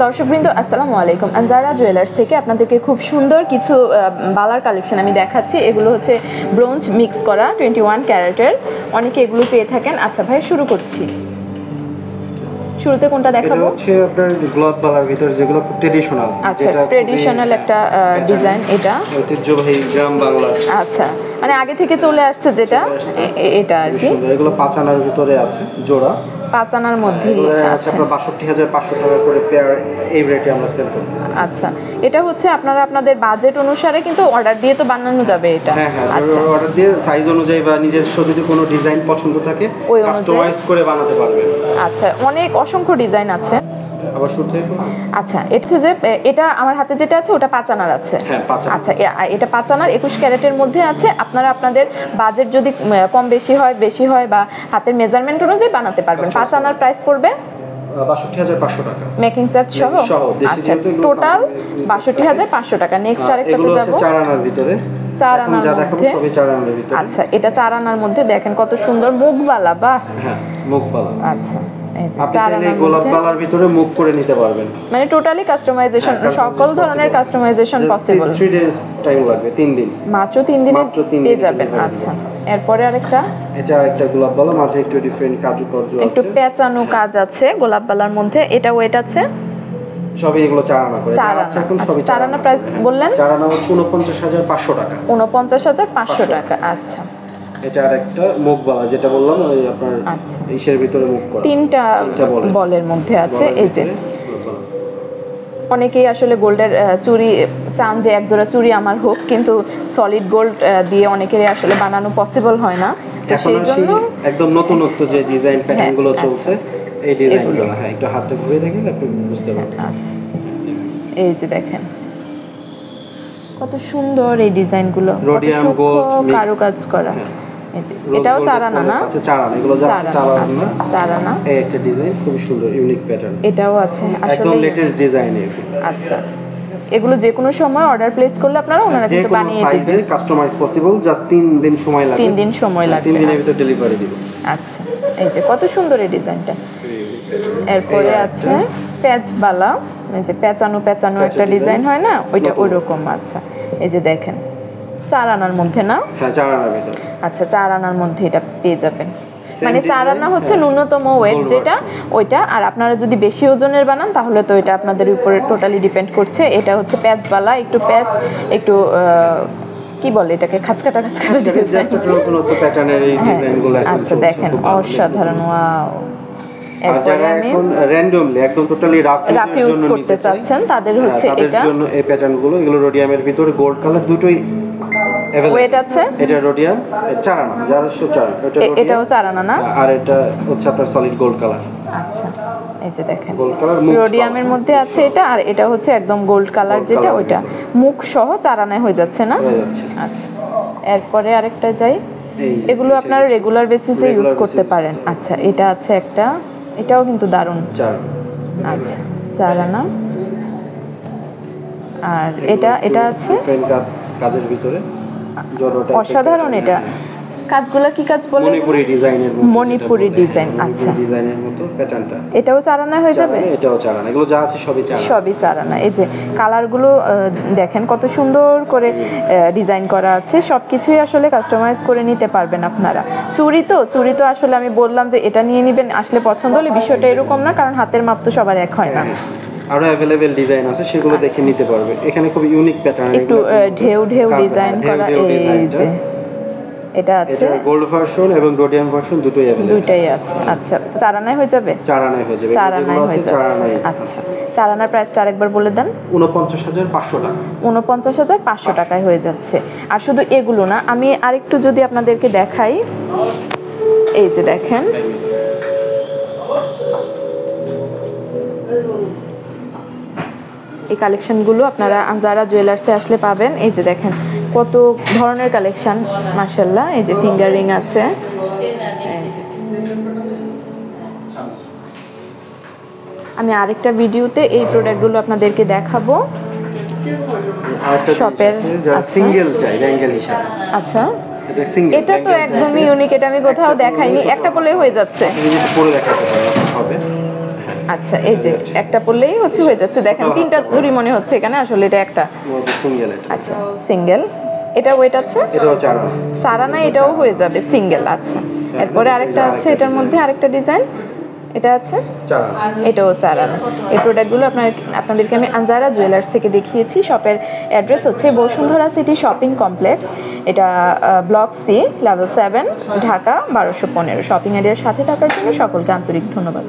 দর্শকবৃন্দ আসসালামু আলাইকুম। আনজারা জুয়েলার্স থেকে আপনাদেরকে খুব সুন্দর কিছু বালার কালেকশন আমি দেখাচ্ছি। এগুলো হচ্ছে ব্রোঞ্জ মিক্স করা 21 ক্যারেটের। অনেকে এগুলো চেয়ে থাকেন। আচ্ছা ভাই, শুরু করছি। শুরুতে কোনটা দেখাবো? এটা হচ্ছে আপনার গোলাপ বালার ভিতর যেগুলো খুব ট্র্যাডিশনাল। আচ্ছা, ট্র্যাডিশনাল একটা ডিজাইন, এটা ঐতিহ্যবাহী গ্রাম বাংলা। আচ্ছা, মানে আগে থেকে চলে আসছে যেটা, এটা আর কি। এগুলো 5 আনার ভিতরে আছে জোড়া, 5 আনার মধ্যে আছে আপনার 62,500 টাকা করে পেয়ার, এই রেটে আমরা সেল করতেছি। আচ্ছা, এটা হচ্ছে আপনারা আপনাদের বাজেট অনুসারে কিন্তু অর্ডার দিয়ে তো বানানো যাবে এটা। হ্যাঁ, অর্ডার দিয়ে সাইজ অনুযায়ী বা নিজস্ব যদি কোনো ডিজাইন পছন্দ থাকে কাস্টমাইজ করে বানাতে পারবেন। আচ্ছা, অনেক অসংখ্য ডিজাইন আছে। আবার শুরু থেকে আচ্ছা, এটা আমার হাতে যেটা আছে ওটা 5 আনার আছে। হ্যাঁ, 5 আনা। আচ্ছা, এটা 5 আনার 21 ক্যারেটের মধ্যে আছে। আপনারা আপনাদের বাজেট যদি কম বেশি হয় বা হাতের মেজারমেন্ট অনুযায়ী বানাতে পারবেন। 5 আনার প্রাইস পড়বে 62,500 টাকা মেকিং চার্জ সহ। আচ্ছা, টোটাল 62,500 টাকা। নেক্সট আরেকটাতে যাব। 4 আনার ভিতরে, 4 আনার মধ্যে সবই 4 আনার ভিতরে। আচ্ছা, এটা 4 আনার মধ্যে দেখেন কত সুন্দর মুখবালা। বাহ, হ্যাঁ, মুখবালা। আচ্ছা, আপনি চাইলে গোলাপ বালার ভিতরে মুখ করে নিতে পারবেন। মানে টোটালি কাস্টমাইজেশন, সকল ধরনের কাস্টমাইজেশন পসিবল। 3 ডেজ টাইম লাগবে, 3 দিন। মাত্র 3 দিনে পেয়ে যাবেন। আচ্ছা, এরপরে আরেকটা, এটা আরেকটা গোলাপ বালা, মাঝে একটু ডিফারেন্ট কাজু করজ আছে, একটু পেঁচানো কাজ আছে গোলাপ বালার মধ্যে। এটা ওয়েট আছে সবই এগুলো 4 আনা করে। 4 আনা। এখন সবই 4 আনা প্রাইস বললেন? 4 আনা 49,500 টাকা। 49,500 টাকা। আচ্ছা, এটা আরেকটা মুখ বালা যেটা বললাম, ওই আপনার ইসের ভিতরে মুখ করা, তিনটা বলের মধ্যে আছে। এই যে অনেকেই আসলে গোল্ডের চুড়ি চান যে এক জোড়া চুড়ি আমার হোক, কিন্তু সলিড গোল্ড দিয়ে অনেকেরই আসলে বানানো পসিবল হয় না। তো সেই জন্য একদম নতুনত্ব যে ডিজাইন প্যাটার্ন গুলো চলছে, এই ডিজাইনগুলো হ্যাঁ একটু হাতে ঘুরে দেখেন আপনি বুঝতে পারবেন। আচ্ছা, এই যে দেখেন কত সুন্দর এই ডিজাইনগুলো, রোডিয়াম গোল্ড কারুকাজ করা। এটাও 4 আনা না? আচ্ছা, 4 আনা। এগুলো যা 4 আনা, 4 আনা। এই একটা ডিজাইন খুব সুন্দর, ইউনিক প্যাটার্ন। এটাও আছে আসলে একদম লেটেস্ট ডিজাইন এগুলো। আচ্ছা, এগুলো যে কোনো সময় অর্ডার প্লেস করলে আপনারা ওনারা কিন্তু বানিয়ে দিবেন। সাইজে কাস্টমাইজ পসিবল, জাস্ট 3 দিন সময় লাগে। 3 দিন সময় লাগবে। 3 দিনের ভিতর ডেলিভারি দিব। আচ্ছা, এই যে কত সুন্দর এই ডিজাইনটা। এরপরে আছে প্যাচবালা, এই যে পেঁচানো একটা ডিজাইন হয় না, ওইটা ওইরকম। আচ্ছা, এই যে দেখেন 4 আনার মধ্যে না? হ্যাঁ, 4 আনার ভিতরে। আচ্ছা, 4 আনার মধ্যে এটা পেয়ে যাবেন। মানে 4 আনা হচ্ছে ন্যূনতম ওয়েট যেটা, ওইটা। আর আপনারা যদি বেশি ওজনের বানান তাহলে তো এটা আপনাদের উপরে টোটালি ডিপেন্ড করছে। এটা হচ্ছে প্যাচবালা, একটু প্যাচ, একটু কি বলে এটাকে, খাঁচকাটা নতুন প্যাটার্নের এই ডিজাইনগুলো। আচ্ছা, দেখেন অসাধারণ। ওয়াও। যারা এখন র্যান্ডমলি একদম টোটালি রাফ ইউজ করতে চাচ্ছেন তাদের হচ্ছে এটা, জন্য এই প্যাটার্নগুলো। এগুলো রোডিয়ামের ভিতরে গোল্ড কালার, দুটোই ওয়েট আছে। এটা রোডিয়াম 4 আনা, যারা 4 আনা। এটাও 4 আনা না? আর এটা হচ্ছে আপনার সলিড গোল্ড কালার। আচ্ছা, এই যে দেখেন গোল্ড কালার রোডিয়ামের মধ্যে আছে এটা, আর এটা হচ্ছে একদম গোল্ড কালার যেটা, ওইটা মুখ সহ 4 আনায় হয়ে যাচ্ছে না? আচ্ছা, এরপরে আরেকটা যাই। এগুলো আপনারা রেগুলার বেসিসে ইউজ করতে পারেন। আচ্ছা, এটা আছে একটা, এটাও কিন্তু দারুণ। 4। আচ্ছা, 4 আনা। আর এটা আছে কাজের ভিতরে অসাধারণ। এটা কাজগুলো কি কাজ বলে? মণিপুরি ডিজাইনের মতো। মণিপুরি ডিজাইন। আচ্ছা, ডিজাইনের মতো প্যাটার্নটা। এটাও 4 আনা হয়ে যাবে? এটাও 4 আনা। এগুলো যা আছে সবই 4 আনা। সবই 4 আনা। এই যে কালারগুলো দেখেন কত সুন্দর করে ডিজাইন করা আছে। সবকিছুই আসলে কাস্টমাইজ করে নিতে পারবেন আপনারা। চুড়ি তো আসলে আমি বললাম যে এটা নিয়ে নেবেন, আসলে পছন্দ হলে। বিষয়টা এরকম না, কারণ হাতের মাপ তো সবার এক হয় না। আরো अवेलेबल ডিজাইন আছে, সেগুলো দেখে নিতে পারবে। এখানে খুব ইউনিক প্যাটার্ন, একটু ঢেউ ডিজাইন করা। এই যে এটা আছে, এটা গোল্ড ভার্সন এবং রোডিয়াম ভার্সন দুটোই अवेलेबल। দুটোই আছে। আচ্ছা, 4 আনায় হয়ে যাবে? 4 আনায় হয়ে যাবে। 4 আনায় হয়ে যাবে। আচ্ছা, 4 আনার প্রাইসটা আরেকবার বলে দেন। 49,500 টাকা। 49,500 টাকায় হয়ে যাচ্ছে। আর শুধু এগুলো না, আমি আরেকটু যদি আপনাদেরকে দেখাই, এই যে দেখেন এই কালেকশনগুলো আপনারা আনজারা জুয়েলার্সে আসলে পাবেন। এই যে দেখেন কত ধরনের কালেকশন, মাশাআল্লাহ। এই যে ফিঙ্গার রিং আছে। আমি আরেকটা ভিডিওতে এই প্রোডাক্টগুলো আপনাদেরকে দেখাবো। শপের সিঙ্গেল চাই অ্যাঙ্গেল হিসাবে। আচ্ছা, এটা তো একদমই ইউনিক, এটা আমি কোথাও দেখাইনি। একটা পরে হয়ে যাচ্ছে। পরে দেখাতে হবে। আচ্ছা এই যে একটা পরলেই হচ্ছে হয়ে যাচ্ছে, দেখেন তিনটা জুড়ি মনে হচ্ছে এখানে, আসলে এটা একটা সিঙ্গেল এটা। আচ্ছা সিঙ্গেল। এটা ওয়েট আছে এটাও 4 আনা। 4 আনা, এটাও হয়ে যাবে সিঙ্গেল। আচ্ছা এরপরে আরেকটা আছে এটার মধ্যে আরেকটা ডিজাইন, এটা আছে 4 আনা। এটাও 4 আনা। এই প্রোডাক্টগুলো আপনাদেরকে আমি আনজারা জুয়েলার্স থেকে দেখিয়েছি। শপের অ্যাড্রেস হচ্ছে বসুন্ধরা সিটি শপিং কমপ্লেক্স, এটা block C, level 7, Dhaka 1215। Shopping এরিয়ার সাথে থাকার জন্য সকলকে আন্তরিক ধন্যবাদ।